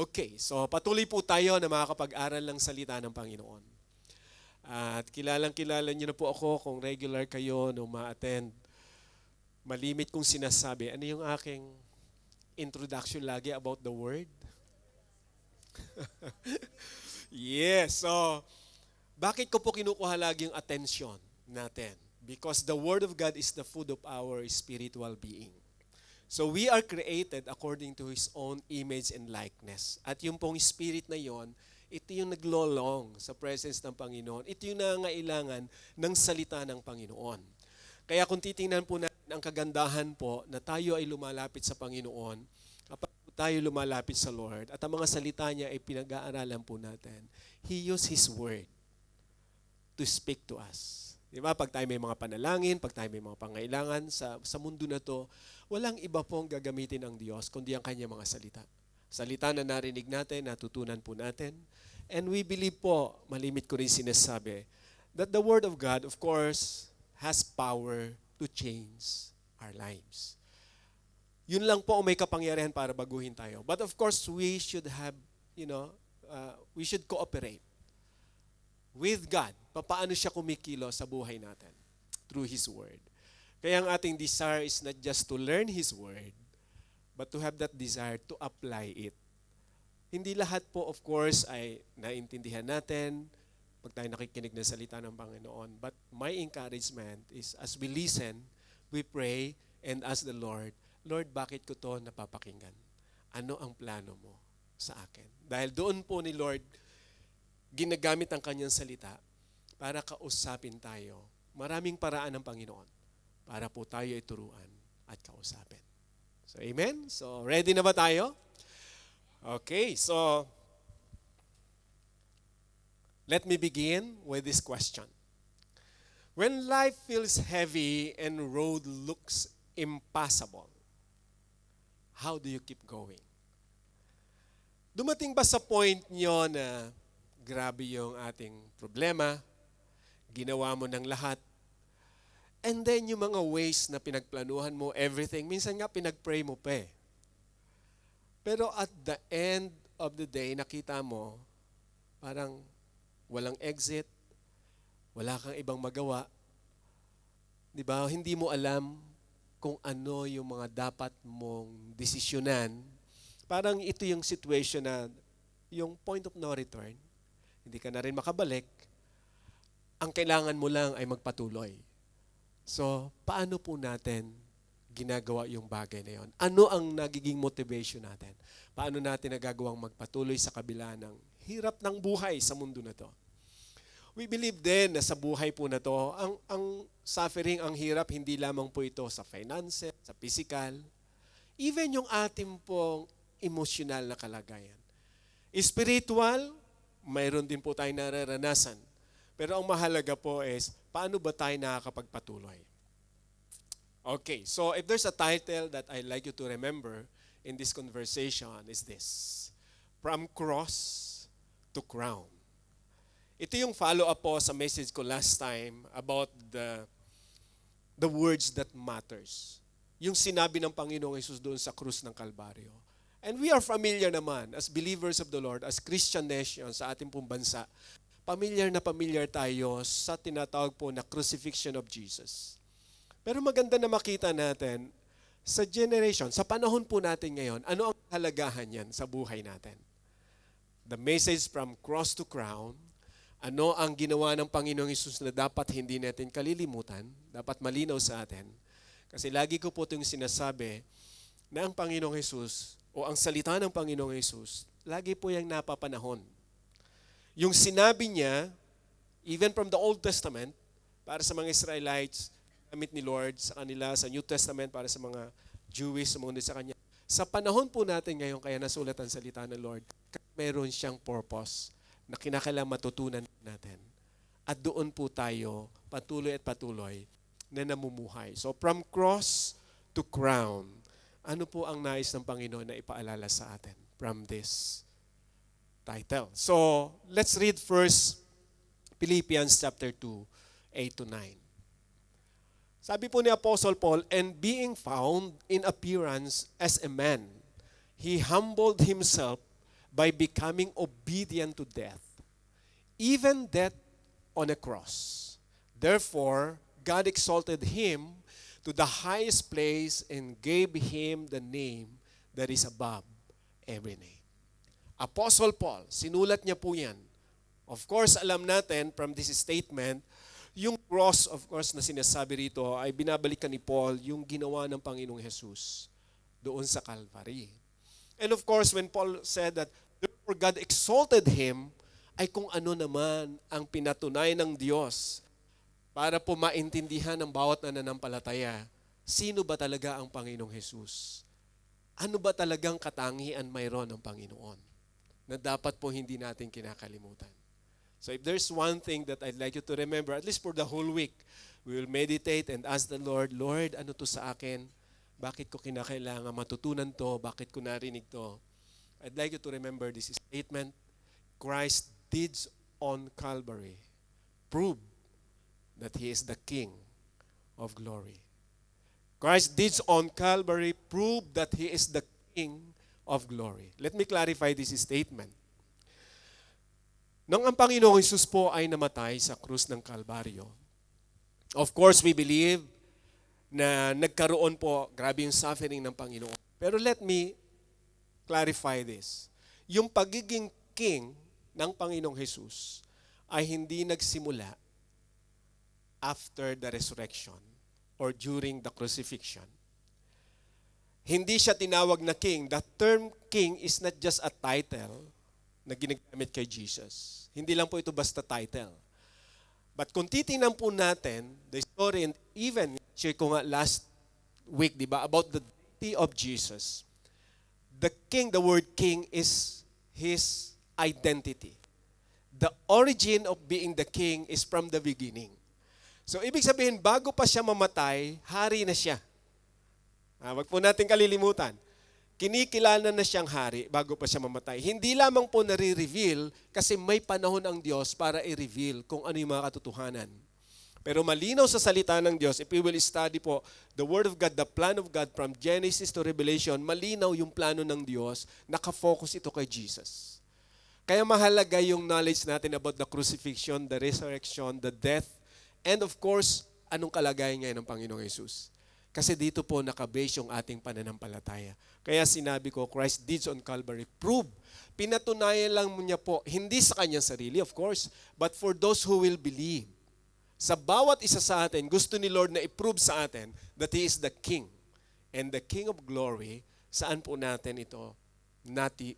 Okay, so patuloy po tayo na makakapag-aral ng salita ng Panginoon. At kilalang-kilala niyo na po ako kung regular kayo no ma-attend. Malimit kong sinasabi, ano yung aking introduction lagi about the Word? Yes, so bakit ko po kinukuha lagi yung attention natin? Because the Word of God is the food of our spiritual being. So we are created according to His own image and likeness. At yung pong spirit na yon, ito yung naglolong sa presence ng Panginoon. Ito yung nangangailangan ng salita ng Panginoon. Kaya kung titingnan po natin ang kagandahan po na tayo ay lumalapit sa Panginoon, kapag tayo lumalapit sa Lord, at ang mga salita niya ay pinag-aaralan po natin, He used His Word to speak to us. Di ba? Pag tayo may mga panalangin, pag tayo may mga pangailangan sa mundo na to, walang iba pong gagamitin ang Diyos kundi ang kanyang mga salita. Salita na narinig natin, natutunan po natin. And we believe po, malimit ko rin sinasabi, that the Word of God, of course, has power to change our lives. Yun lang po ang may kapangyarihan para baguhin tayo. But of course, we should have, we should cooperate with God. Paano siya kumikilo sa buhay natin? Through His Word. Kaya ang ating desire is not just to learn His Word, but to have that desire to apply it. Hindi lahat po, of course, ay naintindihan natin pag tayo nakikinig ng salita ng Panginoon. But my encouragement is as we listen, we pray, and ask the Lord, Lord, bakit ko to napapakinggan? Ano ang plano mo sa akin? Dahil doon po ni Lord, ginagamit ang kanyang salita para kausapin tayo. Maraming paraan ng Panginoon para po tayo ituruan at kausapin. So, amen? So, ready na ba tayo? Okay, so let me begin with this question. When life feels heavy and road looks impossible, how do you keep going? Dumating ba sa point nyo na grabe yung ating problema, ginawa mo ng lahat, and then yung mga ways na pinagplanuhan mo, everything, minsan nga pinag-pray mo pa eh. Pero at the end of the day, nakita mo, parang walang exit, wala kang ibang magawa. Di ba? Hindi mo alam kung ano yung mga dapat mong desisyonan. Parang ito yung situation na, yung point of no return, hindi ka na rin makabalik, ang kailangan mo lang ay magpatuloy. So, paano po natin ginagawa yung bagay na yon? Ano ang nagiging motivation natin? Paano natin nagagawang magpatuloy sa kabila ng hirap ng buhay sa mundo na to? We believe din na sa buhay po na to, ang suffering, ang hirap, hindi lamang po ito sa finances, sa physical, even yung ating pong emosyonal na kalagayan. Spiritual, mayroon din po tayong nararanasan. Pero ang mahalaga po is, paano ba tayo nakakapagpatuloy? Okay, so if there's a title that I'd like you to remember in this conversation is this, From Cross to Crown. Ito yung follow-up po sa message ko last time about the words that matters. Yung sinabi ng Panginoong Hesus doon sa krus ng Kalbaryo. And we are familiar naman as believers of the Lord, as Christian nation sa ating pong bansa, familiar tayo sa tinatawag po na crucifixion of Jesus. Pero maganda na makita natin sa generation, sa panahon po natin ngayon, ano ang halagahan yan sa buhay natin? The message from cross to crown, ano ang ginawa ng Panginoong Hesus na dapat hindi natin kalilimutan, dapat malinaw sa atin. Kasi lagi ko po itong sinasabi na ang Panginoong Hesus o ang salita ng Panginoong Hesus, lagi po yung napapanahon. Yung sinabi niya, even from the Old Testament, para sa mga Israelites, gamit ni Lord sa kanila, sa New Testament, para sa mga Jewish, sumunod sa Kanya. Sa panahon po natin ngayon, kaya nasulat ang salita ng Lord, meron siyang purpose na kinakailangan matutunan natin. At doon po tayo, patuloy at patuloy, na namumuhay. So from cross to crown, ano po ang nais ng Panginoon na ipaalala sa atin from this title? So, let's read first Philippians chapter 2, 8 to 9. Sabi po ni Apostle Paul, and being found in appearance as a man, he humbled himself by becoming obedient to death, even death on a cross. Therefore, God exalted him to the highest place and gave him the name that is above every name. Apostle Paul, sinulat niya po yan. Of course, alam natin from this statement, yung cross, of course, na sinasabi rito ay binabalikan ni Paul yung ginawa ng Panginoong Jesus doon sa Calvary. And of course, when Paul said that, therefore God exalted him, ay kung ano naman ang pinatunay ng Diyos para po maintindihan ng bawat nananampalataya, sino ba talaga ang Panginoong Jesus? Ano ba talagang katangian mayroon ng Panginoon na dapat po hindi natin kinakalimutan? So if there's one thing that I'd like you to remember, at least for the whole week, we will meditate and ask the Lord, Lord, ano to sa akin? Bakit ko kinakailangan matutunan to? Bakit ko narinig to? I'd like you to remember this statement, Christ's deeds on Calvary prove that He is the King of glory. Christ's deeds on Calvary prove that He is the King of glory. Let me clarify this statement. Nang ang Panginoong Hesus po ay namatay sa krus ng Kalbaryo, of course, we believe na nagkaroon po, grabe yung suffering ng Panginoon. Pero let me clarify this. Yung pagiging king ng Panginoong Hesus ay hindi nagsimula after the resurrection or during the crucifixion. Hindi siya tinawag na king. The term king is not just a title na ginagamit kay Jesus. Hindi lang po ito basta title. But kung titingnan po natin, the story, and even, share ko nga last week, di ba, about the deity of Jesus. The king, the word king is his identity. The origin of being the king is from the beginning. So, ibig sabihin, bago pa siya mamatay, hari na siya. Wag po natin kalilimutan. Kinikilala na siyang hari bago pa siya mamatay. Hindi lamang po nare-reveal kasi may panahon ang Diyos para i-reveal kung ano yung mga katotohanan. Pero malinaw sa salita ng Diyos, if we will study po the Word of God, the plan of God from Genesis to Revelation, malinaw yung plano ng Diyos, nakafocus ito kay Jesus. Kaya mahalaga yung knowledge natin about the crucifixion, the resurrection, the death, and of course, anong kalagayan ngayon ng Panginoong Hesus. Kasi dito po nakabase yung ating pananampalataya. Kaya sinabi ko, Christ's deeds on Calvary prove. Pinatunayan lang niya po, hindi sa kanyang sarili, of course, but for those who will believe. Sa bawat isa sa atin, gusto ni Lord na i-prove sa atin that He is the King. And the King of glory, saan po natin ito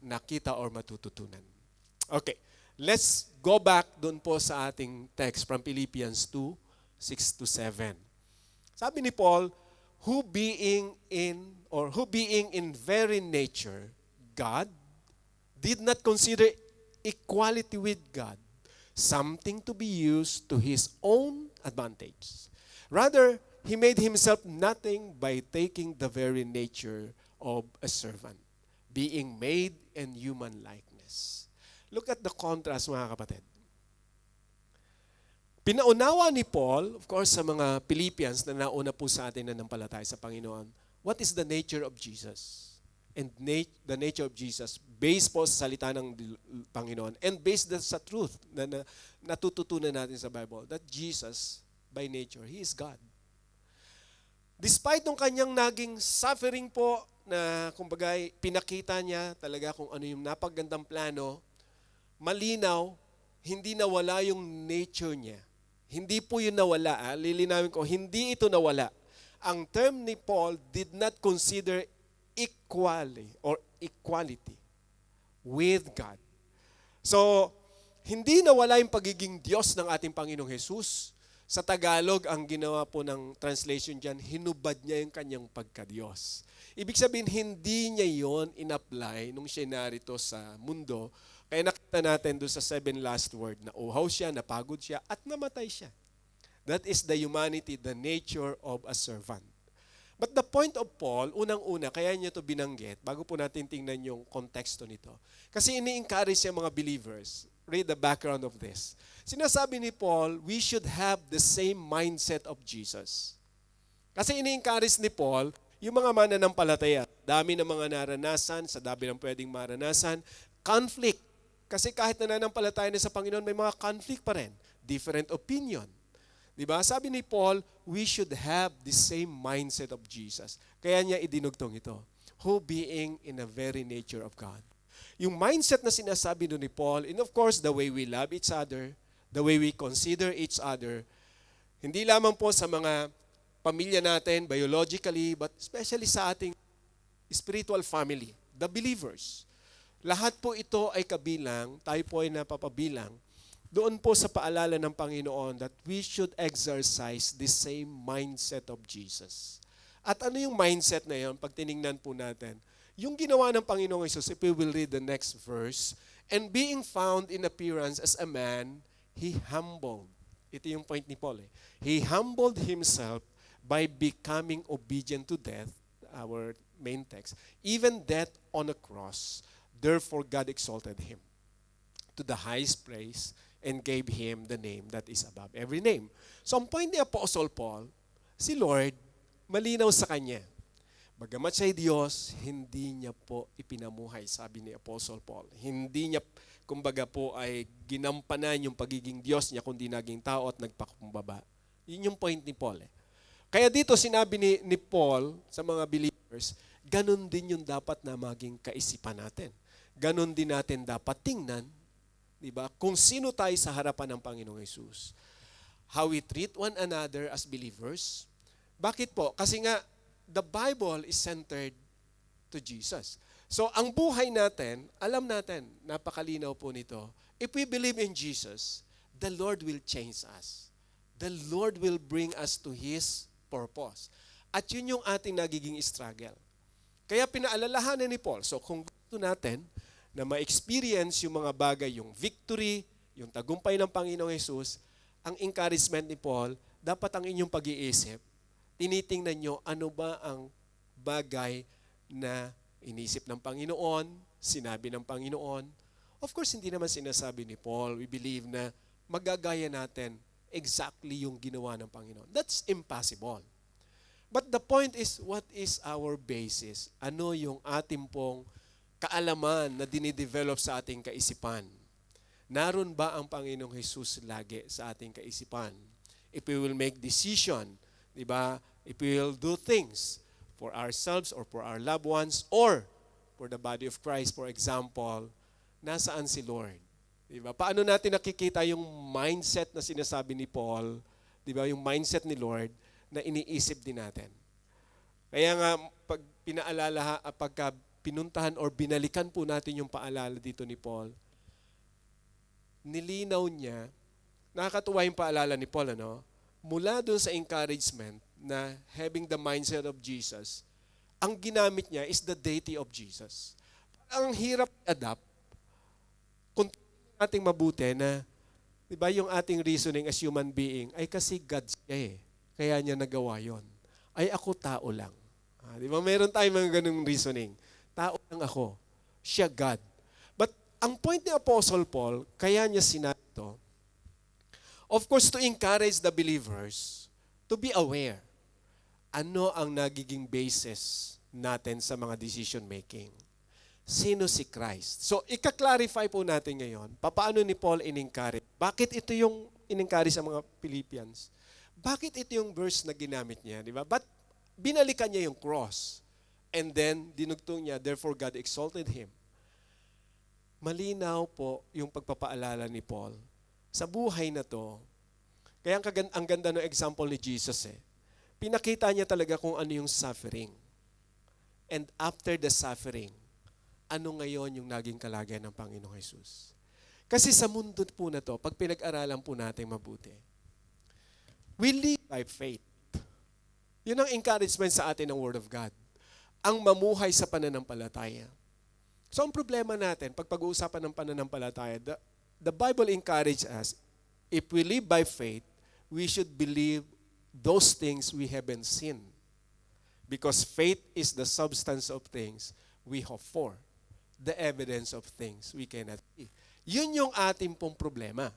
nakita or matututunan. Okay, let's go back doon po sa ating text from Philippians 2, 6-7. Sabi ni Paul, who being in very nature God, did not consider equality with God something to be used to His own advantage. Rather, He made Himself nothing by taking the very nature of a servant, being made in human likeness. Look at the contrast, mga kapatid. Pinaunawa ni Paul, of course, sa mga Philippians na nauna po sa atin na nampalataya sa Panginoon, what is the nature of Jesus? And the nature of Jesus, based po sa salita ng Panginoon, and based sa truth na natututunan natin sa Bible, that Jesus, by nature, He is God. Despite nung kanyang naging suffering po, na kumbaga pinakita niya talaga kung ano yung napagandang plano, malinaw, hindi nawala yung nature niya. Hindi po yun nawala. Lilinawin ko, hindi ito nawala. Ang term ni Paul did not consider equality with God. So, hindi nawala yung pagiging Diyos ng ating Panginoong Jesus. Sa Tagalog, ang ginawa po ng translation dyan, hinubad niya yung kanyang pagka-Diyos. Ibig sabihin, hindi niya yon in-apply nung siya narito sa mundo. Kaya nakita natin doon sa 7 last word na uhaw siya, napagod siya, at namatay siya. That is the humanity, the nature of a servant. But the point of Paul, unang-una, kaya niya ito binanggit, bago po natin tingnan yung konteksto nito. Kasi ini-encourage siya mga believers. Read the background of this. Sinasabi ni Paul, we should have the same mindset of Jesus. Kasi ini-encourage ni Paul, yung mga mananampalataya, dami ng mga naranasan, sa dami ng pwedeng maranasan, Conflict. Kasi kahit nananampalataya na sa Panginoon, may mga conflict pa rin. Different opinion. Diba? Sabi ni Paul, we should have the same mindset of Jesus. Kaya niya idinugtong ito. Who being in a very nature of God. Yung mindset na sinasabi doon ni Paul, and of course, the way we love each other, the way we consider each other, hindi lamang po sa mga pamilya natin, biologically, but especially sa ating spiritual family, the believers. Lahat po ito ay kabilang, tayo po ay napapabilang, doon po sa paalala ng Panginoon that we should exercise the same mindset of Jesus. At ano yung mindset na yun? Pag tiningnan po natin, yung ginawa ng Panginoong Hesus, if we will read the next verse, and being found in appearance as a man, He humbled. Ito yung point ni Paul. He humbled Himself by becoming obedient to death, our main text, even death on a cross. Therefore, God exalted Him to the highest place and gave Him the name that is above every name. So, ang point ni Apostle Paul, si Lord, malinaw sa Kanya. Bagamat siya'y Diyos, hindi Niya po ipinamuhay, sabi ni Apostle Paul. Hindi Niya, kumbaga po, ay ginampanan yung pagiging Diyos Niya, kundi naging tao at nagpakumbaba. Yun yung point ni Paul. Kaya dito sinabi ni Paul sa mga believers, ganun din yung dapat na maging kaisipan natin. Ganun din natin dapat tingnan, di ba? Kung sino tayo sa harapan ng Panginoong Hesus. How we treat one another as believers. Bakit po? Kasi nga, the Bible is centered to Jesus. So, ang buhay natin, alam natin, napakalinaw po nito, if we believe in Jesus, the Lord will change us. The Lord will bring us to His purpose. At yun yung ating nagiging struggle. Kaya pinaalalahanan ni Paul, so kung gusto natin na ma-experience yung mga bagay, yung victory, yung tagumpay ng Panginoong Hesus, ang encouragement ni Paul, dapat ang inyong pag-iisip, tinitingnan nyo ano ba ang bagay na inisip ng Panginoon, sinabi ng Panginoon. Of course, hindi naman sinasabi ni Paul, we believe na magagaya natin exactly yung ginawa ng Panginoon. That's impossible. But the point is, what is our basis? Ano yung ating pong kaalaman na dinidevelop sa ating kaisipan? Naroon ba ang Panginoong Hesus lagi sa ating kaisipan? If we will make decision, di ba? If we will do things for ourselves or for our loved ones or for the body of Christ, for example, nasaan si Lord? Di ba? Paano natin nakikita yung mindset na sinasabi ni Paul, di ba? Yung mindset ni Lord na iniisip din natin. Kaya nga, pag pagka pinuntahan or binalikan po natin yung paalala dito ni Paul, nilinaw niya, nakakatuwa yung paalala ni Paul, ano? Mula dun sa encouragement na having the mindset of Jesus, ang ginamit niya is the deity of Jesus. Ang hirap adapt kung ating mabuti na, di ba, yung ating reasoning as human being, ay kasi God siya kaya niya nagawa yon. Ay ako tao lang. Di ba, meron tayong mga ganung reasoning. Tao lang ako. Siya God. But ang point ni Apostle Paul, kaya niya sinabi ito, of course, to encourage the believers to be aware. Ano ang nagiging basis natin sa mga decision making? Sino si Christ? So, ika-clarify po natin ngayon, paano ni Paul in-encourage? Bakit ito yung in-encourage sa mga Philippians? Bakit ito yung verse na ginamit niya? Di ba? But binalikan niya yung cross. And then, dinugtong niya, therefore God exalted Him. Malinaw po yung pagpapaalala ni Paul. Sa buhay na to, kaya ang ganda ng example ni Jesus pinakita niya talaga kung ano yung suffering. And after the suffering, ano ngayon yung naging kalagayan ng Panginoong Hesus? Kasi sa mundo po na to, pag pinag-aralan po natin mabuti, we live by faith. Yun ang encouragement sa atin ng Word of God. Ang mamuhay sa pananampalataya. So ang problema natin, pag pag-uusapan ng pananampalataya, the Bible encourages us, if we live by faith, we should believe those things we haven't seen. Because faith is the substance of things we hope for. The evidence of things we cannot see. Yun yung ating pong problema.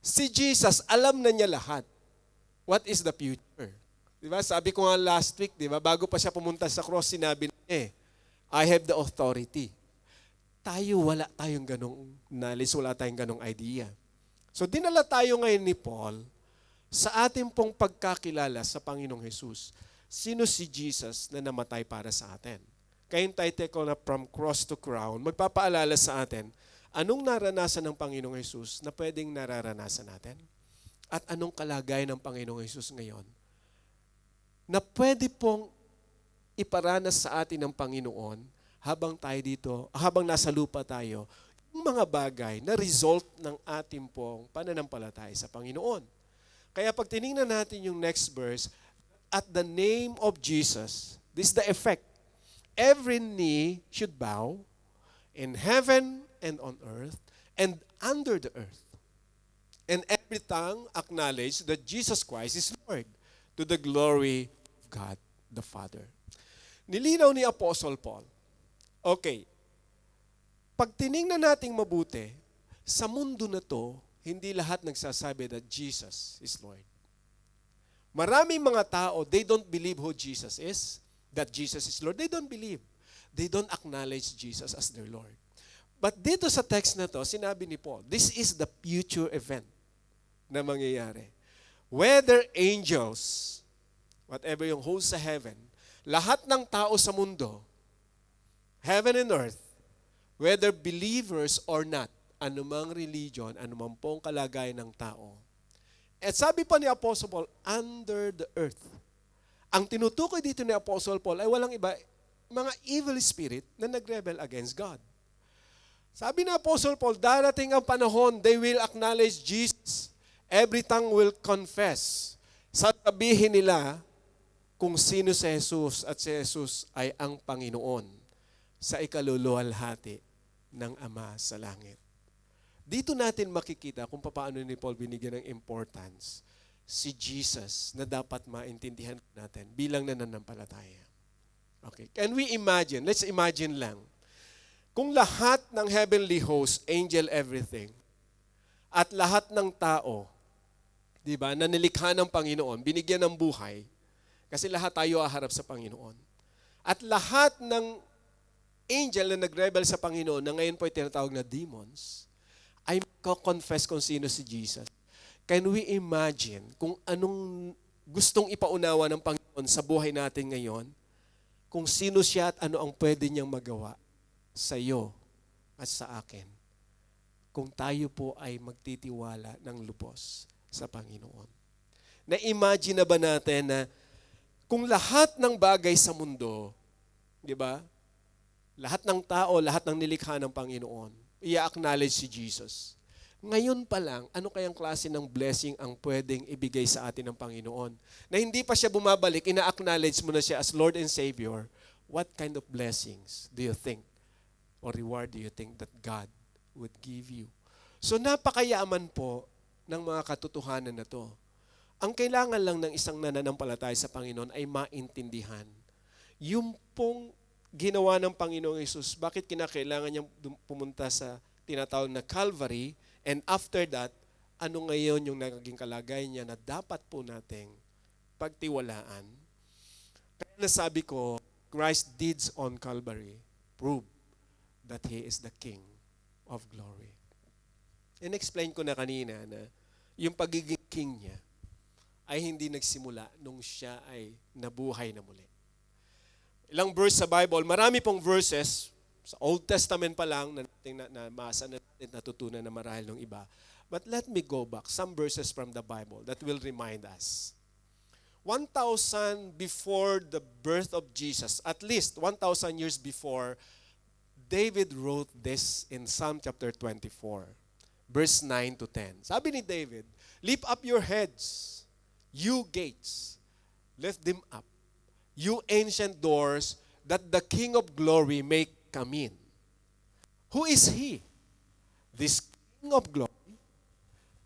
Si Jesus, alam na niya lahat. What is the future? Diba? Sabi ko nga last week, diba? Bago pa siya pumunta sa cross, sinabi niya I have the authority. Tayo, wala tayong ganong knowledge, wala tayong ganong idea. So dinala tayo ngayon ni Paul sa ating pong pagkakilala sa Panginoong Hesus. Sino si Jesus na namatay para sa atin? Kaya yung title ko na From Cross to Crown, magpapaalala sa atin, anong naranasan ng Panginoong Hesus na pwedeng nararanasan natin? At anong kalagayan ng Panginoong Hesus ngayon na pwede pong iparanas sa atin ng Panginoon habang tayo dito, habang nasa lupa tayo, yung mga bagay na result ng ating pong pananampalataya sa Panginoon. Kaya pag tinignan natin yung next verse, at the name of Jesus, this is the effect. Every knee should bow in heaven and on earth and under the earth. And every tongue acknowledge that Jesus Christ is Lord to the glory of God the Father. Nilinaw ni Apostle Paul. Okay, pag tinignan nating mabuti, sa mundo na to, hindi lahat nagsasabi that Jesus is Lord. Maraming mga tao, they don't believe who Jesus is, that Jesus is Lord. They don't believe. They don't acknowledge Jesus as their Lord. But dito sa text na to, sinabi ni Paul, this is the future event na mangyayari. Whether angels, whatever yung host sa heaven, lahat ng tao sa mundo, heaven and earth, whether believers or not, anumang religion, anumang pong kalagayan ng tao. At sabi pa ni Apostle Paul, under the earth. Ang tinutukoy dito ni Apostle Paul ay walang iba, mga evil spirit na nag-rebel against God. Sabi ni Apostle Paul, darating ang panahon, they will acknowledge Jesus. Every tongue will confess. Sasabihin nila kung sino si Jesus at si Jesus ay ang Panginoon sa ikaluluwalhati ng Ama sa langit. Dito natin makikita kung paano ni Paul binigyan ng importance si Jesus na dapat maintindihan natin bilang nananampalataya. Okay, can we imagine? Let's imagine lang. Kung lahat ng heavenly host, angel, everything, at lahat ng tao, di ba, na nilikha ng Panginoon, binigyan ng buhay, kasi lahat tayo aharap sa Panginoon. At lahat ng angel na nag-rebel sa Panginoon, na ngayon po ay tinatawag na demons, ay confess kung sino si Jesus. Can we imagine kung anong gustong ipaunawa ng Panginoon sa buhay natin ngayon? Kung sino siya at ano ang pwede niyang magawa sa iyo at sa akin. Kung tayo po ay magtitiwala ng lubos sa Panginoon. Na-imagine na ba natin na kung lahat ng bagay sa mundo, di ba? Lahat ng tao, lahat ng nilikha ng Panginoon, i-acknowledge si Jesus. Ngayon pa lang, ano kayang klase ng blessing ang pwedeng ibigay sa atin ng Panginoon? Na hindi pa siya bumabalik, ina-acknowledge mo na siya as Lord and Savior. What kind of blessings do you think or reward do you think that God would give you? So napakayaman po ng mga katotohanan na to. Ang kailangan lang ng isang nananampalataya sa Panginoon ay maintindihan. Yung pong ginawa ng Panginoong Hesus, bakit kinakailangan niyang pumunta sa tinatawag na Calvary, and after that, ano ngayon yung naging kalagayan niya na dapat po nating pagtiwalaan. Kaya nasabi ko, Christ's deeds on Calvary prove that He is the King of glory. In-explain ko na kanina na yung pagiging king niya ay hindi nagsimula nung siya ay nabuhay na muli. Ilang verse sa Bible, marami pong verses, sa Old Testament pa lang, na masa natin natutunan na marahil ng iba. But let me go back, some verses from the Bible that will remind us. 1,000 before the birth of Jesus, at least 1,000 years before, David wrote this in Psalm chapter 24, verse 9 to 10. Sabi ni David, lift up your heads, you gates, lift them up, you ancient doors, that the King of glory may come in. Who is He? This King of glory,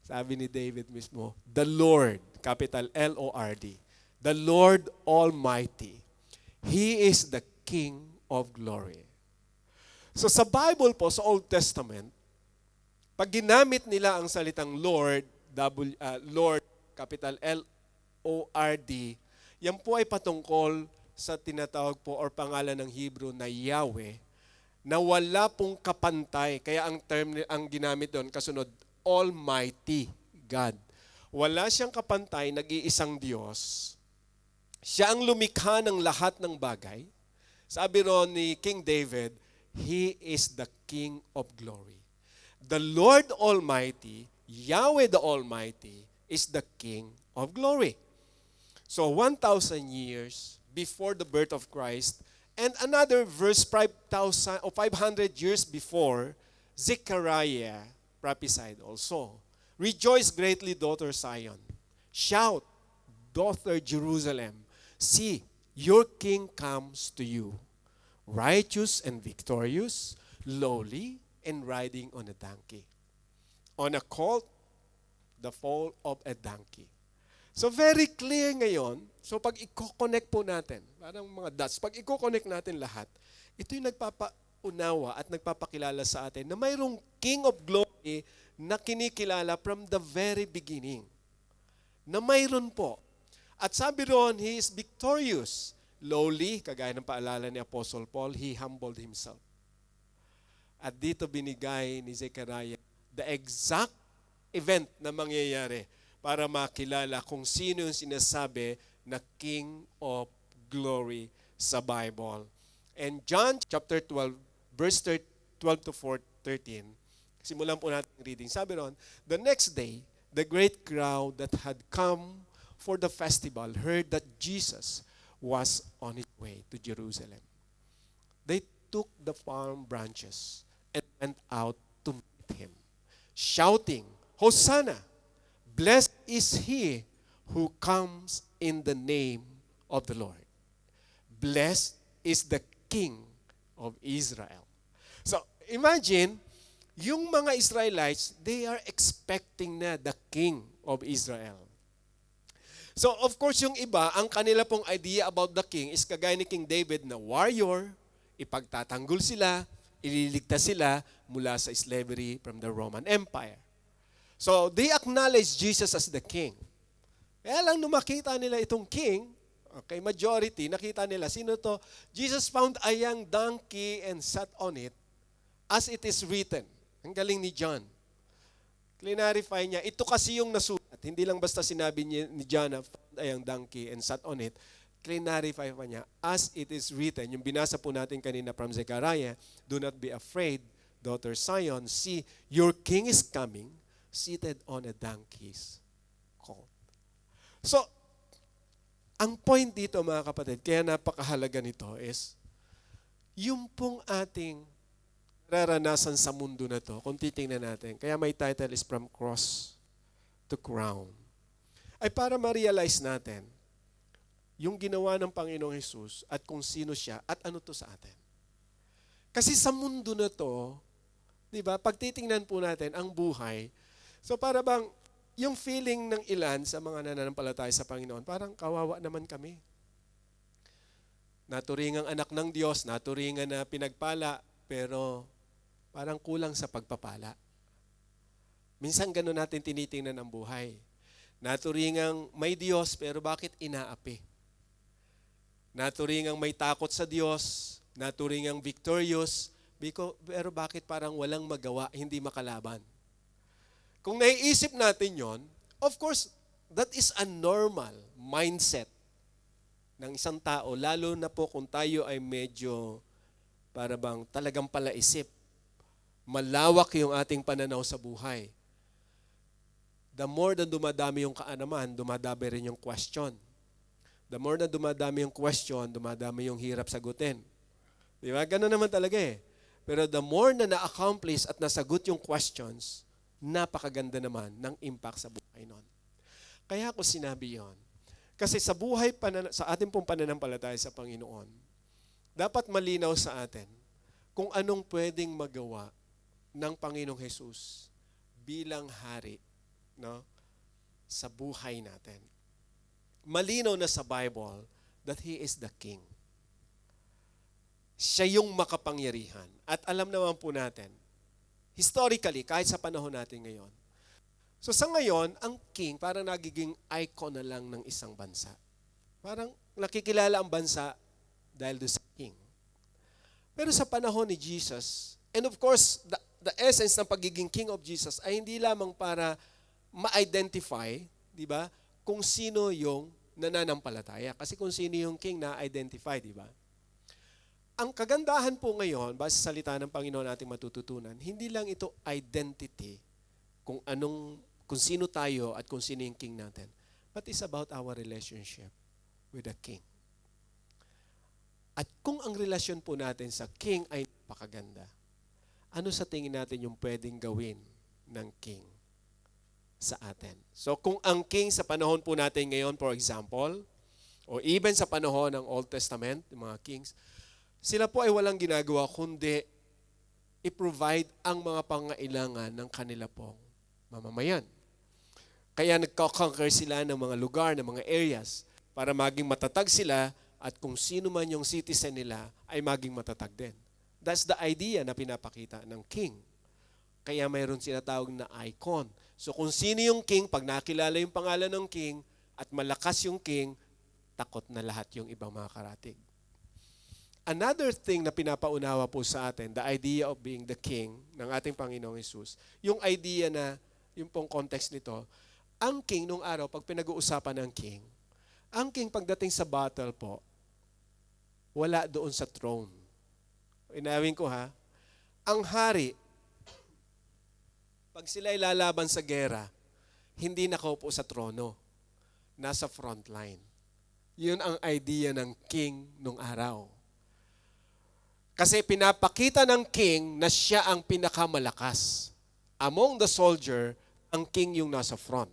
sabi ni David mismo, the Lord, capital L-O-R-D, the Lord Almighty. He is the King of glory. So sa Bible po, sa Old Testament, pag ginamit nila ang salitang Lord, Lord, capital L-O-R-D, yan po ay patungkol sa tinatawag po or pangalan ng Hebrew na Yahweh, na wala pong kapantay. Kaya ang term ang ginamit doon, kasunod, Almighty God. Wala siyang kapantay, nag-iisang Diyos. Siya ang lumikha ng lahat ng bagay. Sabi ron ni King David, He is the King of glory. The Lord Almighty, Yahweh the Almighty, is the King of glory. So 1,000 years before the birth of Christ, and another verse 5,000 or 500 years before, Zechariah prophesied also. Rejoice greatly, daughter Zion. Shout, daughter Jerusalem. See, your king comes to you, righteous and victorious, lowly and riding on a donkey. On a colt, the foal of a donkey. So very clear ngayon. So pag i-connect po natin, parang mga dots, pag i-connect natin lahat, ito yung nagpapaunawa at nagpapakilala sa atin na mayroong King of Glory na kinikilala from the very beginning. Na mayroon po. At sabi roon, He is victorious. Lowly, kagaya ng paalala ni Apostle Paul, He humbled Himself. At dito binigay ni Zechariah the exact event na mangyayari para makilala kung sino yung sinasabi na King of Glory sa Bible. And John chapter 12, verse 12 to 13, simulan po natin reading. Sabi ron, the next day, the great crowd that had come for the festival heard that Jesus was on his way to Jerusalem. They took the palm branches and went out to meet him, shouting, Hosanna! Blessed is he who comes in the name of the Lord. Blessed is the King of Israel. So, imagine, yung mga Israelites, they are expecting na the King of Israel. So, of course, yung iba, ang kanila pong idea about the king is kagaya ni King David na warrior, ipagtatanggol sila, ililigtas sila mula sa slavery from the Roman Empire. So, they acknowledge Jesus as the king. Kaya lang nung makita nila itong king, okay, majority, nakita nila, sino to? Jesus found a young donkey and sat on it as it is written. Ang galing ni John. Clarify niya, ito kasi yung nasulat. Hindi lang basta sinabi ni John na found a young donkey and sat on it. Clarify pa niya, as it is written. Yung binasa po natin kanina from Zechariah, do not be afraid, daughter Zion. See, your king is coming, seated on a donkey's colt. So, ang point dito mga kapatid, kaya napakahalaga nito is, yung pong ating nararanasan sa mundo na to, kung titingnan natin, kaya may title is From Cross to Crown, ay para ma-realize natin yung ginawa ng Panginoong Hesus at kung sino siya at ano to sa atin. Kasi sa mundo na to, di ba, pag titingnan po natin ang buhay, so para bang yung feeling ng ilan sa mga nananampalataya sa Panginoon, parang kawawa naman kami. Naturingang anak ng Diyos, naturingan na pinagpala, pero parang kulang sa pagpapala. Minsan gano'n natin tinitingnan ang buhay. Naturingang may Diyos, pero bakit inaapi? Naturingang may takot sa Diyos, naturingang victorious, pero bakit parang walang magawa, hindi makalaban? Kung naiisip natin yon, of course, that is a normal mindset ng isang tao, lalo na po kung tayo ay medyo para bang talagang palaisip. Malawak yung ating pananaw sa buhay. The more na dumadami yung kaalaman, dumadami rin yung question. The more na dumadami yung question, dumadami yung hirap sagutin. Di ba? Ganun naman talaga eh. Pero the more na na-accomplish at nasagot yung questions, napakaganda naman ng impact sa buhay nun. Kaya ako sinabi yon. Kasi sa buhay, sa ating pong pananampalataya sa Panginoon, dapat malinaw sa atin kung anong pwedeng magawa ng Panginoong Hesus bilang hari, no, sa buhay natin. Malinaw na sa Bible that He is the King. Siya yung makapangyarihan. At alam naman po natin, historically, kahit sa panahon natin ngayon, so sa ngayon, ang king parang nagiging icon na lang ng isang bansa. Parang nakikilala ang bansa dahil doon sa king. Pero sa panahon ni Jesus, and of course, the essence ng pagiging King of Jesus ay hindi lamang para ma-identify, di ba, kung sino yung nananampalataya. Kasi kung sino yung King na-identify, di ba? Ang kagandahan po ngayon, base sa salita ng Panginoon nating matututunan, hindi lang ito identity, kung sino tayo at kung sino yung King natin, but it's about our relationship with the King. At kung ang relasyon po natin sa King ay napakaganda, ano sa tingin natin yung pwedeng gawin ng King sa atin? So kung ang King sa panahon po natin ngayon, for example, o even sa panahon ng Old Testament, yung mga kings, sila po ay walang ginagawa kundi i-provide ang mga pangailangan ng kanila pong mamamayan. Kaya nagko-conquer sila ng mga lugar, ng mga areas, para maging matatag sila at kung sino man yung citizen nila ay maging matatag din. That's the idea na pinapakita ng king. Kaya mayroon sinatawag na icon. So kung sino yung king, pag nakilala yung pangalan ng king at malakas yung king, takot na lahat yung ibang mga karatig. Another thing na pinapaunawa po sa atin, the idea of being the king ng ating Panginoong Hesus, yung idea na, yung pong context nito, ang king nung araw, pag pinag-uusapan ng king, ang king pagdating sa battle po, wala doon sa throne. Inawin ko ha, ang hari, pag sila lalaban sa gera, hindi nakaupo sa trono, nasa front line. Yun ang idea ng king nung araw. Kasi pinapakita ng king na siya ang pinakamalakas. Among the soldier, ang king yung nasa front.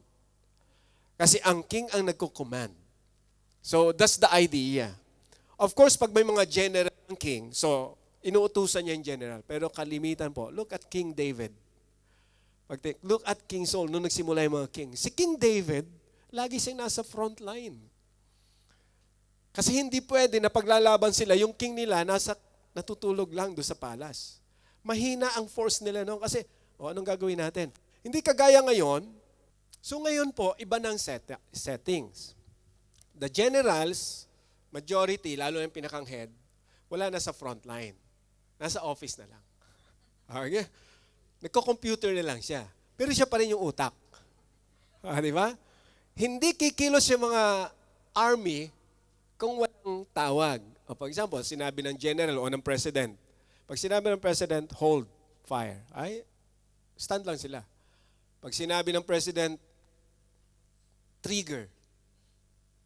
Kasi ang king ang nagko-command. So that's the idea. Of course, pag may mga general ng king, so inuutusan niya yung general. Pero kalimitan po, look at King David. Look at King Saul, nung nagsimula yung mga king. Si King David, lagi siyang nasa front line. Kasi hindi pwede na paglalaban sila, yung king nila natutulog lang doon sa palace. Mahina ang force nila noon kasi, anong gagawin natin? Hindi kagaya ngayon. So ngayon po, iba ng settings. The generals, majority, lalo yung pinakang head, wala na sa front line. Nasa office na lang. Okay? Nagko-computer na lang siya. Pero siya pa rin yung utak. Di ba? Hindi kikilos yung mga army kung walang tawag. O for example, sinabi ng general o ng president. Pag sinabi ng president, hold fire. Ay, stand lang sila. Pag sinabi ng president, trigger.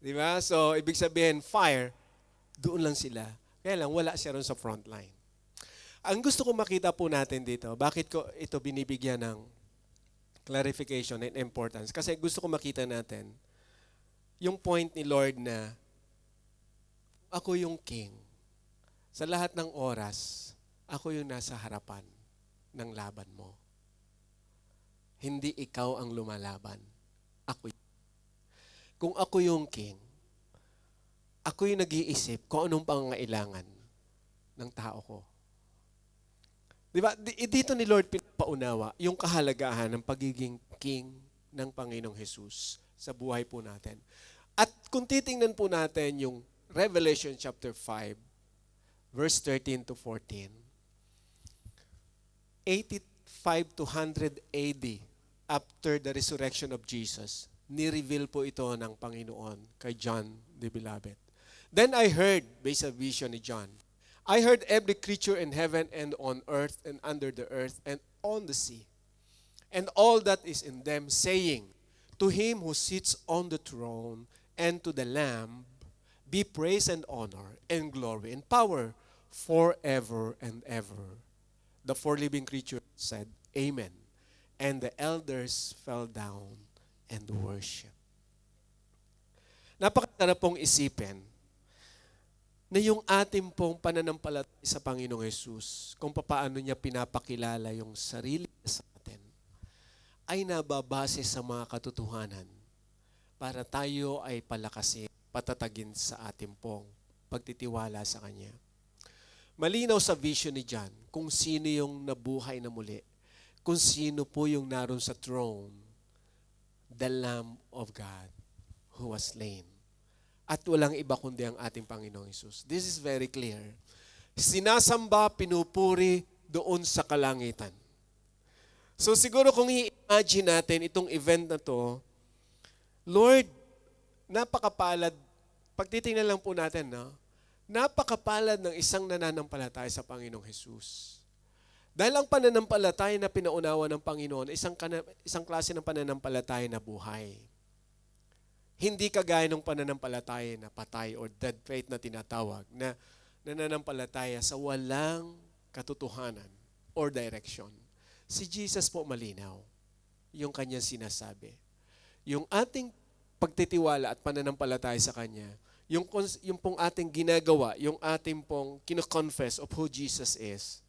Di ba? So, ibig sabihin, fire, doon lang sila. Kaya lang, wala siya ron sa front line. Ang gusto ko makita po natin dito, bakit ko ito binibigyan ng clarification and importance? Kasi gusto ko makita natin yung point ni Lord na ako yung king. Sa lahat ng oras, ako yung nasa harapan ng laban mo. Hindi ikaw ang lumalaban. Ako. Kung ako yung king, ako yung nag-iisip kung anong pangangailangan ng tao ko. Diba? Dito ni Lord pinapaunawa yung kahalagahan ng pagiging king ng Panginoong Hesus sa buhay po natin. At kung titingnan po natin yung Revelation chapter 5, verse 13 to 14, 85 to 100 AD, after the resurrection of Jesus, ni-reveal po ito ng Panginoon kay John the Beloved. Then I heard, based sa vision ni John, I heard every creature in heaven and on earth and under the earth and on the sea, and all that is in them, saying, to him who sits on the throne and to the Lamb, be praise and honor and glory and power forever and ever. The four living creatures said, Amen. And the elders fell down and worship. Napakasarap pong isipin na yung ating pong pananampalataya sa Panginoong Hesus, kung paano niya pinapakilala yung sarili sa atin, ay nababase sa mga katotohanan para tayo ay palakasin, patatagin sa ating pong pagtitiwala sa Kanya. Malinaw sa vision ni John kung sino yung nabuhay na muli, kung sino po yung naroon sa throne, the Lamb of God who was slain. At walang iba kundi ang ating Panginoong Hesus. This is very clear. sinasamba, pinupuri doon sa kalangitan. So siguro kung i-imagine natin itong event na to, Lord, napakapalad, pagtitingnan lang po natin, no? Napakapalad ng isang nananampalataya sa Panginoong Hesus. Dahil ang pananampalataya na pinaunawa ng Panginoon, isang klase ng pananampalataya na buhay. Hindi kagaya ng pananampalataya na patay or dead faith na tinatawag, na nananampalataya sa walang katotohanan or direction. Si Jesus po malinaw yung kanyang sinasabi. Yung ating pagtitiwala at pananampalataya sa Kanya, yung pong ating ginagawa, yung ating pong kino-confess of who Jesus is,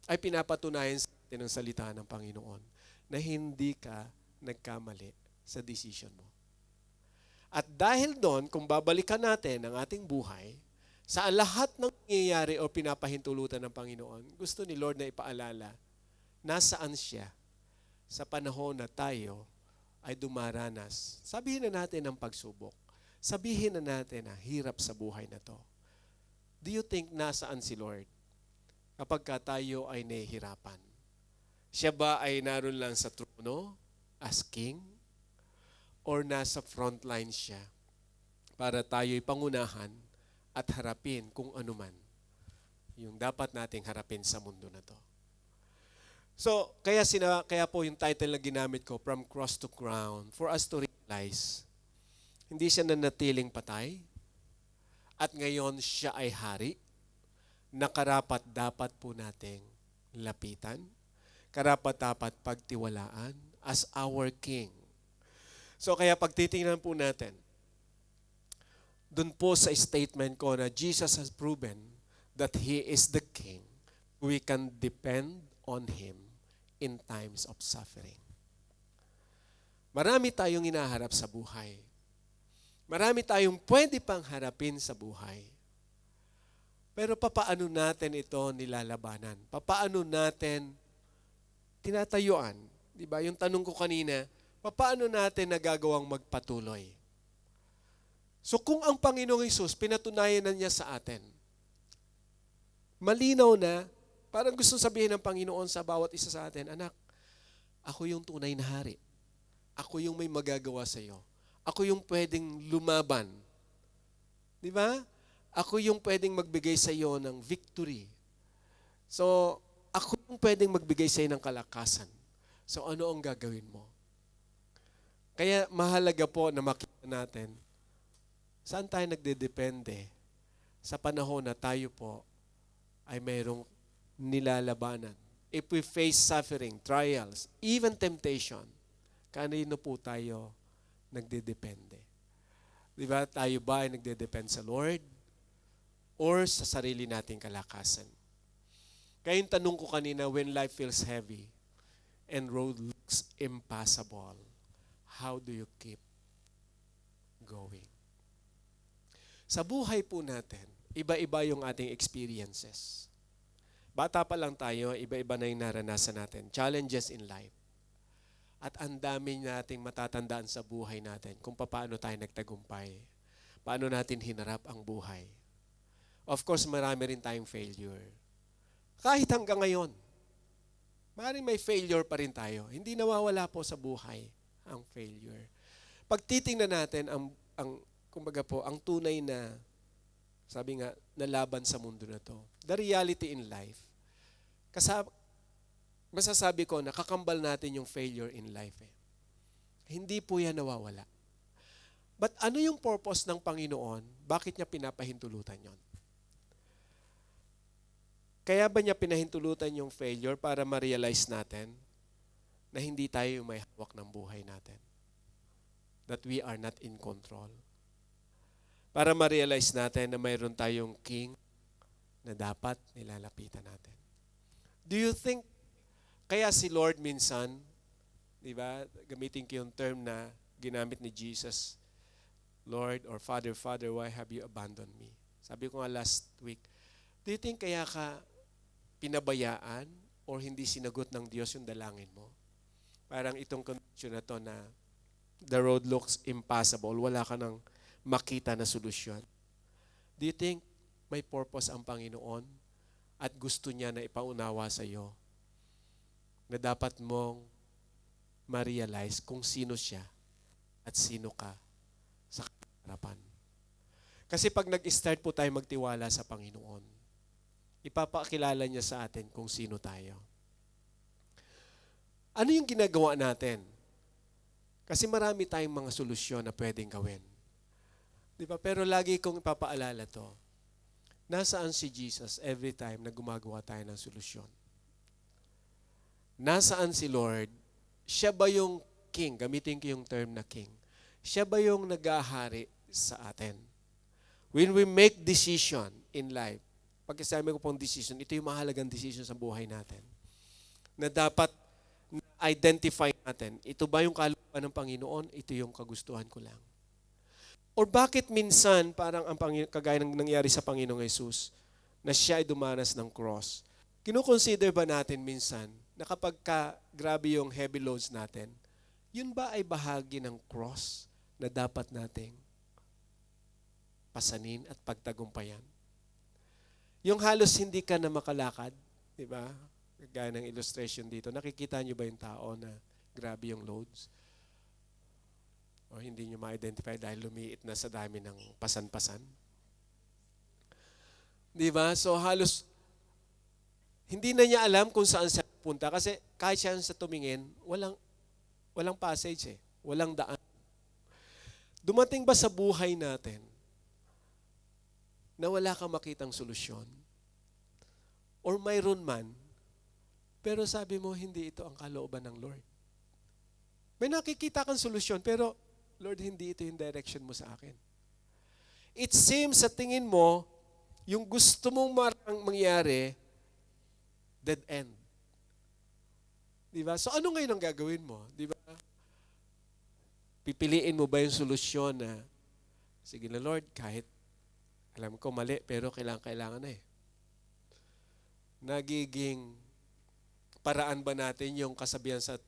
ay pinapatunayan sa atin ng salita ng Panginoon na hindi ka nagkamali sa decision mo. At dahil doon, kung babalikan natin ang ating buhay, sa lahat ng nangyayari o pinapahintulutan ng Panginoon, gusto ni Lord na ipaalala, nasaan siya sa panahon na tayo ay dumaranas. Sabihin na natin ang pagsubok. Sabihin na natin na hirap sa buhay na to. Do you think nasaan si Lord kapag tayo ay nahihirapan? Siya ba ay naroon lang sa trono as king? Or nasa frontline siya para tayo'y pangunahan at harapin kung anuman yung dapat nating harapin sa mundo na to? So, kaya po yung title na ginamit ko, From Cross to Crown, for us to realize, hindi siya nanatiling patay, at ngayon siya ay hari, na karapat-dapat po nating lapitan, karapat-dapat pagtiwalaan as our King. So, kaya pagtitingnan po natin, dun po sa statement ko na Jesus has proven that He is the King, we can depend on Him in times of suffering. Marami tayong hinaharap sa buhay. Marami tayong pwede pang harapin sa buhay. Pero papaano natin ito nilalabanan? Papaano natin tinatayuan? Diba? Yung tanong ko kanina, papaano natin nagagawang magpatuloy? So kung ang Panginoong Hesus, pinatunayan na niya sa atin, malinaw na, parang gusto sabihin ng Panginoon sa bawat isa sa atin, anak, ako yung tunay na hari. Ako yung may magagawa sa iyo. Ako yung pwedeng lumaban. Di ba? Ako yung pwedeng magbigay sa iyo ng victory. So, ako yung pwedeng magbigay sa iyo ng kalakasan. So, ano ang gagawin mo? Kaya mahalaga po na makita natin, saan tayo nagdedepende sa panahon na tayo po ay mayroong nilalabanan. If we face suffering, trials, even temptation, kanino po tayo nagdedepende? Di ba? Tayo ba ay nagdedepende sa Lord or sa sarili nating kalakasan? Kaya yung tanong ko kanina, when life feels heavy and road looks impossible, how do you keep going? Sa buhay po natin, iba-iba yung ating experiences. Bata pa lang tayo, iba-iba na yung naranasan natin. Challenges in life. At ang dami nating matatandaan sa buhay natin kung paano tayo nagtagumpay. Paano natin hinarap ang buhay. Of course, marami rin tayong failure. Kahit hanggang ngayon, maaaring may failure pa rin tayo. Hindi nawawala po sa buhay ang failure. Pag titingnan natin kumbaga po, ang tunay na, sabi nga, na laban sa mundo na to. The reality in life. Masasabi ko na kakambal natin yung failure in life. Hindi po yan nawawala. But ano yung purpose ng Panginoon? Bakit niya pinapahintulutan yon? Kaya ba niya pinahintulutan yung failure para ma-realize natin na hindi tayo may hawak ng buhay natin? That we are not in control. Para ma-realize natin na mayroon tayong king na dapat nilalapitan natin. Do you think, kaya si Lord minsan, di ba, gamitin ko yung term na ginamit ni Jesus, Lord or Father, why have you abandoned me? Sabi ko nga last week, do you think kaya ka pinabayaan or hindi sinagot ng Diyos yung dalangin mo? Parang itong condition na to na the road looks impossible, wala ka nang makita na solusyon. Do you think may purpose ang Panginoon at gusto niya na ipaunawa sa iyo na dapat mong ma-realize kung sino siya at sino ka sa harapan. Kasi pag nag-start po tayo magtiwala sa Panginoon, ipapakilala niya sa atin kung sino tayo. Ano yung ginagawa natin? Kasi marami tayong mga solusyon na pwedeng gawin. Di ba? Pero lagi kong ipapaalala to. Nasaan si Jesus every time na gumagawa tayo ng solusyon? Nasaan si Lord? Siya ba yung king? Gamitin ko yung term na king. Siya ba yung nag-ahari sa atin? When we make decision in life, pag sabi ko pong decision, ito yung mahalagang decision sa buhay natin. Na dapat identify natin, ito ba yung kalooban ng Panginoon? Ito yung kagustuhan ko lang. Or bakit minsan parang ang kagaya ng nangyari sa Panginoong Jesus na siya ay dumanas ng cross? Kino-consider ba natin minsan na kapag grabe yung heavy loads natin, yun ba ay bahagi ng cross na dapat nating pasanin at pagtagumpayan? Yung halos hindi ka na makalakad, di ba? Gaya ng illustration dito, nakikita nyo ba yung tao na grabe yung loads? O hindi nyo ma-identify dahil lumiit na sa dami ng pasan-pasan? Di ba? So halos, hindi na niya alam kung saan siya punta kasi kahit siya sa tumingin, walang passage walang daan. Dumating ba sa buhay natin na wala kang makitang solusyon? Or mayroon man, pero sabi mo, hindi ito ang kalooban ng Lord. May nakikita kang solusyon, pero Lord, hindi ito yung direction mo sa akin. It seems sa tingin mo, yung gusto mong mangyari, dead end. Diba? So ano ngayon ang gagawin mo? Diba? Pipiliin mo ba yung solusyon na, sige na Lord, kahit alam ko mali, pero kailangan na Nagiging paraan ba natin yung kasabihan sa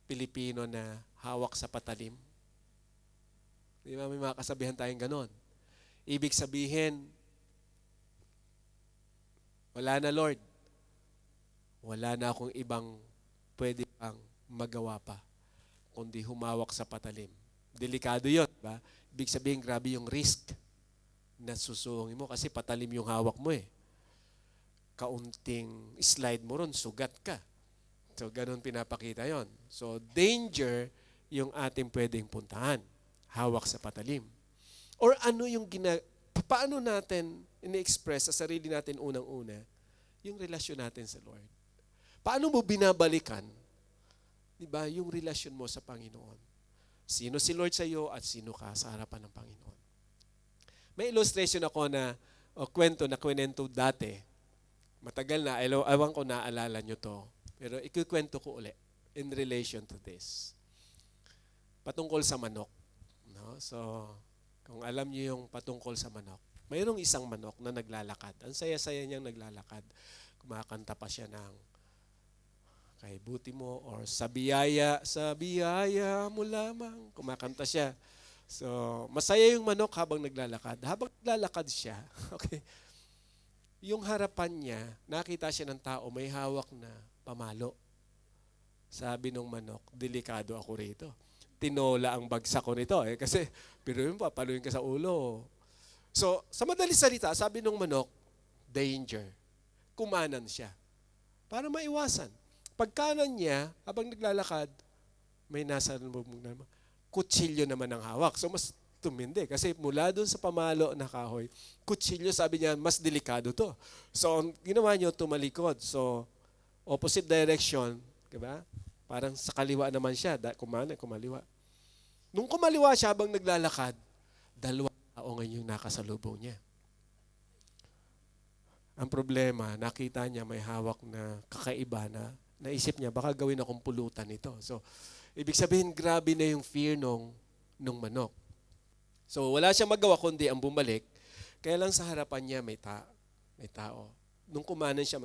Pilipino na hawak sa patalim? Di ba? May mga kasabihan tayong ganon. Ibig sabihin, wala na Lord. Wala na akong ibang pwede pang magawa pa, kundi humawak sa patalim. Delikado yun. Ba? Ibig sabihin, grabe yung risk na susuungin mo kasi patalim yung hawak mo Kaunting slide mo ron, sugat ka. So, ganun pinapakita yon. So, danger yung ating pwedeng puntahan. Hawak sa patalim. Or ano yung paano natin ini-express sa sarili natin unang-una yung relasyon natin sa Lord? Paano mo binabalikan, di ba, yung relasyon mo sa Panginoon? Sino si Lord sa iyo at sino ka sa harapan ng Panginoon? May illustration ako na, kwento dati. Matagal na, ewan ko naalala nyo to. Pero ikukwento ko uli in relation to this. Patungkol sa manok. No? So, kung alam niyo yung patungkol sa manok, mayroong isang manok na naglalakad. Ang saya-saya niyang naglalakad. Kumakanta pa siya ng kay buti mo or sa biyaya mo lamang. Kumakanta siya. So, masaya yung manok habang naglalakad. Habang naglalakad siya, okay, yung harapan niya, nakita siya ng tao, may hawak na pamalo. Sabi nung manok, delikado ako rito. Tinola ang bagsak ko nito kasi pero yun papaluin ka sa ulo. So, sa madaling salita, sabi nung manok, danger. Kumanan siya. Para maiwasan. Pagkanan niya, habang naglalakad, may nasa kutsilyo naman ang hawak. So, mas tumindi. Kasi mula doon sa pamalo na kahoy, kutsilyo, sabi niya, mas delikado to. So, ang ginawa niyo, tumalikod. So, opposite direction, diba? Parang sa kaliwa naman siya. Kumaliwa. Nung kumaliwa siya habang naglalakad, dalawang tao ngayon yung nakasalubong niya. Ang problema, nakita niya may hawak na kakaiba na naisip niya, baka gawin akong pulutan ito. So, ibig sabihin, grabe na yung fear nung manok. So, wala siyang magawa kundi ang bumalik. Kaya lang sa harapan niya may tao. Nung kumanan siya,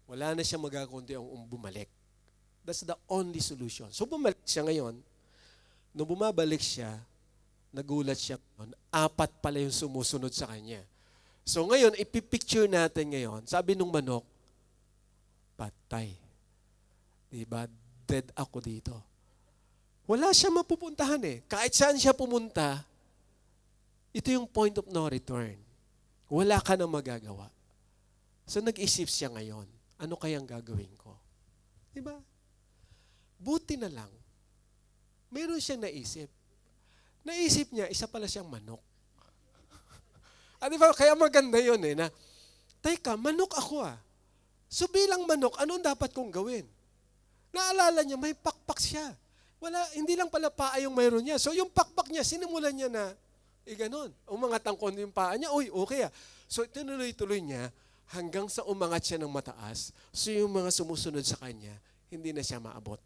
wala na siya magagawa kundi ang bumalik. That's the only solution. So, bumalik siya ngayon. Nung bumabalik siya, nagulat siya. 4 pala yung sumusunod sa kanya. So ngayon, ipipicture natin ngayon, sabi nung manok, patay. Diba? Dead ako dito. Wala siya mapupuntahan eh. Kahit saan siya pumunta, ito yung point of no return. Wala ka nang magagawa. So nag-isip siya ngayon, ano kayang gagawin ko? Diba? Buti na lang, meron siyang naisip. Naisip niya, isa pala siyang manok. Diba? Kaya maganda yun eh, na, teka, manok ako ah. So bilang manok, anong dapat kong gawin? Naalala niya, may pakpak siya. Hindi lang pala paa yung mayroon niya. So yung pakpak niya, sinimulan niya na, ganon. Umangat ang kondo yung paa niya, okay ah. So tinuloy-tuloy niya, hanggang sa umangat siya ng mataas, so yung mga sumusunod sa kanya, hindi na siya maabot.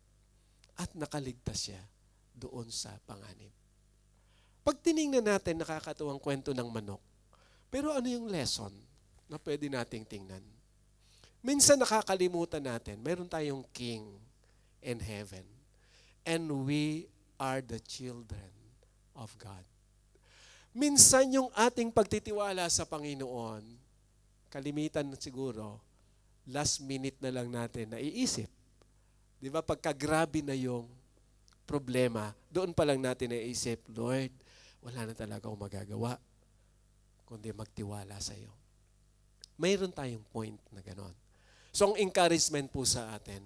At nakaligtas siya doon sa panganib. Pag tiningnan natin, nakakatuwang kwento ng manok. Pero ano yung lesson na pwede nating tingnan? Minsan nakakalimutan natin, meron tayong king in heaven. And we are the children of God. Minsan yung ating pagtitiwala sa Panginoon, kalimitan siguro, last minute na lang natin naiisip. Di ba? Pagka grabe na yung problema, doon pa lang natin naiisip, Lord, wala na talaga akong magagawa, kundi magtiwala sa iyo. Mayroon tayong point na ganon. So ang encouragement po sa atin,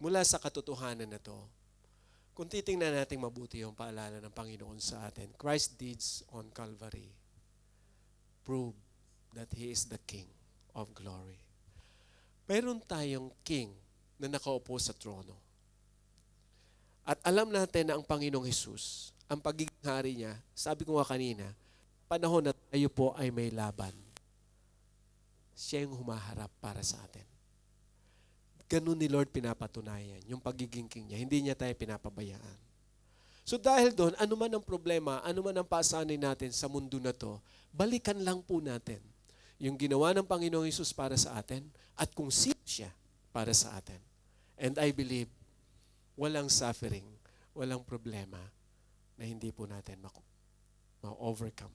mula sa katotohanan na to, kung titingnan natin mabuti yung paalala ng Panginoon sa atin, Christ's deeds on Calvary prove that He is the King of glory. Mayroon tayong King na nakaupo sa trono. At alam natin na ang Panginoong Hesus, ang pagiging hari niya, sabi ko nga kanina, panahon na tayo po ay may laban. Siya yung humaharap para sa atin. Ganun ni Lord pinapatunayan, yung pagiging king niya. Hindi niya tayo pinapabayaan. So dahil doon, ano man ang problema, ano man ang pasanin natin sa mundo na to, balikan lang po natin yung ginawa ng Panginoong Hesus para sa atin at kung sino siya para sa atin. And I believe, walang suffering, walang problema na hindi po natin ma-overcome.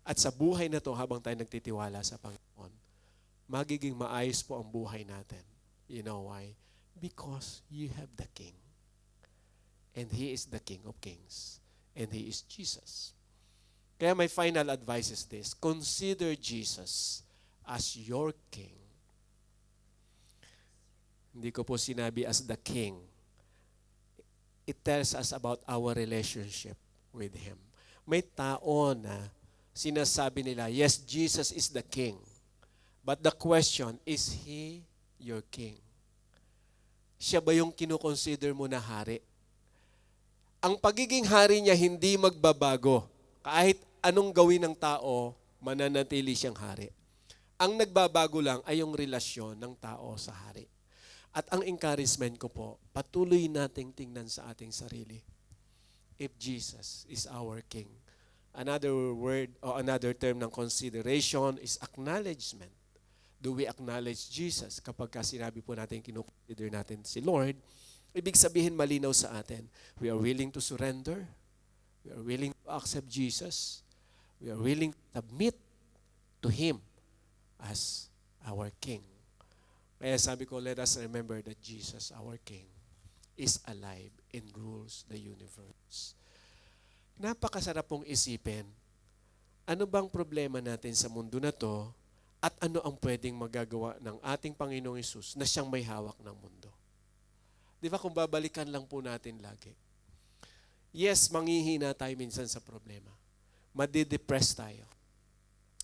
At sa buhay na to, habang tayo nagtitiwala sa Panginoon, magiging maayos po ang buhay natin. You know why? Because you have the King. And He is the King of Kings. And He is Jesus. Kaya my final advice is this. Consider Jesus as your King. Hindi ko po sinabi as the King. It tells us about our relationship with Him. May tao na sinasabi nila, yes, Jesus is the King. But the question, is He your King? Siya ba yung kinukonsider mo na hari? Ang pagiging hari niya hindi magbabago. Kahit anong gawin ng tao, mananatili siyang hari. Ang nagbabago lang ay yung relasyon ng tao sa hari. At ang encouragement ko po, patuloy nating tingnan sa ating sarili. If Jesus is our King. Another word o another term ng consideration is acknowledgement. Do we acknowledge Jesus? Kapag sinabi po natin, kinukonsider natin si Lord, ibig sabihin malinaw sa atin, we are willing to surrender, we are willing to accept Jesus, we are willing to submit to Him as our King. Kaya sabi ko, let us remember that Jesus, our King, is alive and rules the universe. Napakasarap pong isipin, ano bang problema natin sa mundo na to, at ano ang pwedeng magagawa ng ating Panginoong Hesus na siyang may hawak ng mundo. Di ba kung babalikan lang po natin lagi. Yes, manghihina tayo minsan sa problema. Madidepress tayo.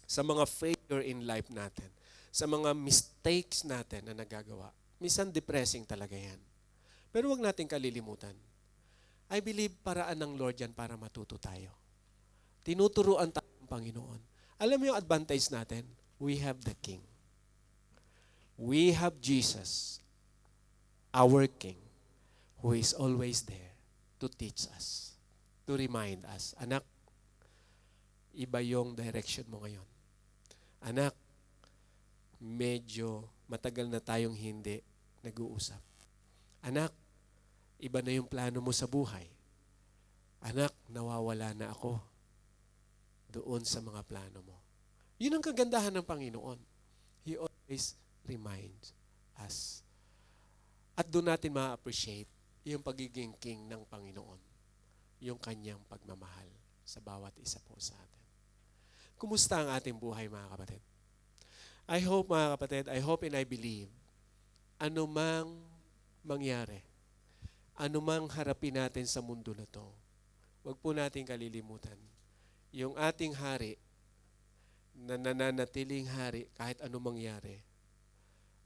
Sa mga failure in life natin. Sa mga mistakes natin na nagagawa. Minsan depressing talaga yan. Pero wag natin kalilimutan. I believe paraan ng Lord yan para matuto tayo. Tinuturuan tayo ng Panginoon. Alam mo yung advantage natin? We have the King. We have Jesus, our King, who is always there to teach us, to remind us, anak, iba yung direction mo ngayon. Anak, medyo matagal na tayong hindi nag-uusap. Anak, iba na yung plano mo sa buhay. Anak, nawawala na ako doon sa mga plano mo. Yun ang kagandahan ng Panginoon. He always reminds us. At doon natin ma-appreciate yung pagiging king ng Panginoon. Yung kanyang pagmamahal sa bawat isa po sa atin. Kumusta ang ating buhay, mga kapatid? I hope, mga kapatid, I hope and I believe, anumang mangyari, anumang harapin natin sa mundo na to, huwag po natin kalilimutan, yung ating hari, na nananatiling hari kahit anong mangyari,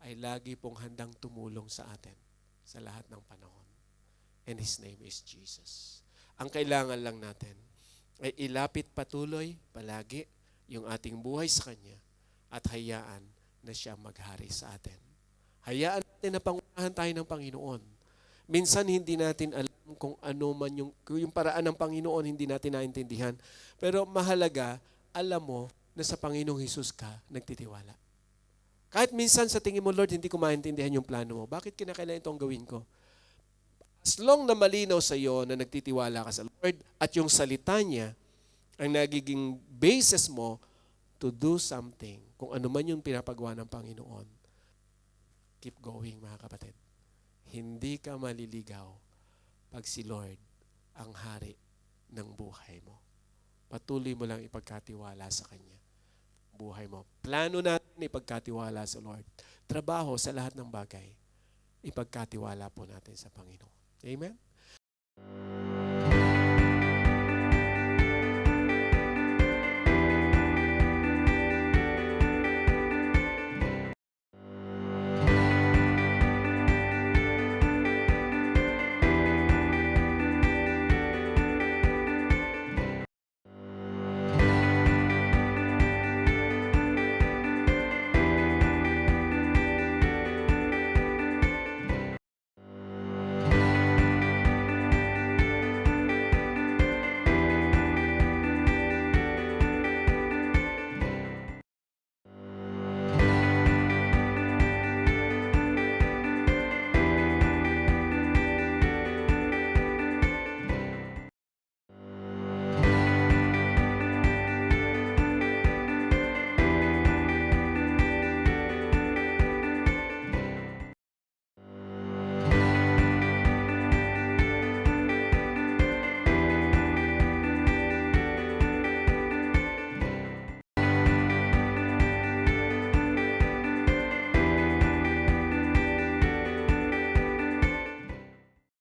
ay lagi pong handang tumulong sa atin sa lahat ng panahon. And His name is Jesus. Ang kailangan lang natin ay ilapit patuloy palagi yung ating buhay sa Kanya at hayaan na siya maghari sa atin. Hayaan natin na pangunahan tayo ng Panginoon. Minsan hindi natin alam kung ano man yung paraan ng Panginoon, hindi natin naintindihan. Pero mahalaga, alam mo na sa Panginoong Hesus ka nagtitiwala. Kahit minsan sa tingin mo, Lord, hindi ko maintindihan yung plano mo. Bakit kinakailangan itong gawin ko? As long na malinaw sa iyo na nagtitiwala ka sa Lord at yung salita niya ang nagiging basis mo to do something, kung ano man yung pinapagawa ng Panginoon, keep going, mga kapatid. Hindi ka maliligaw pag si Lord ang hari ng buhay mo. Patuloy mo lang ipagkatiwala sa Kanya. Buhay mo. Plano natin ipagkatiwala sa Lord. Trabaho sa lahat ng bagay. Ipagkatiwala po natin sa Panginoon. Amen?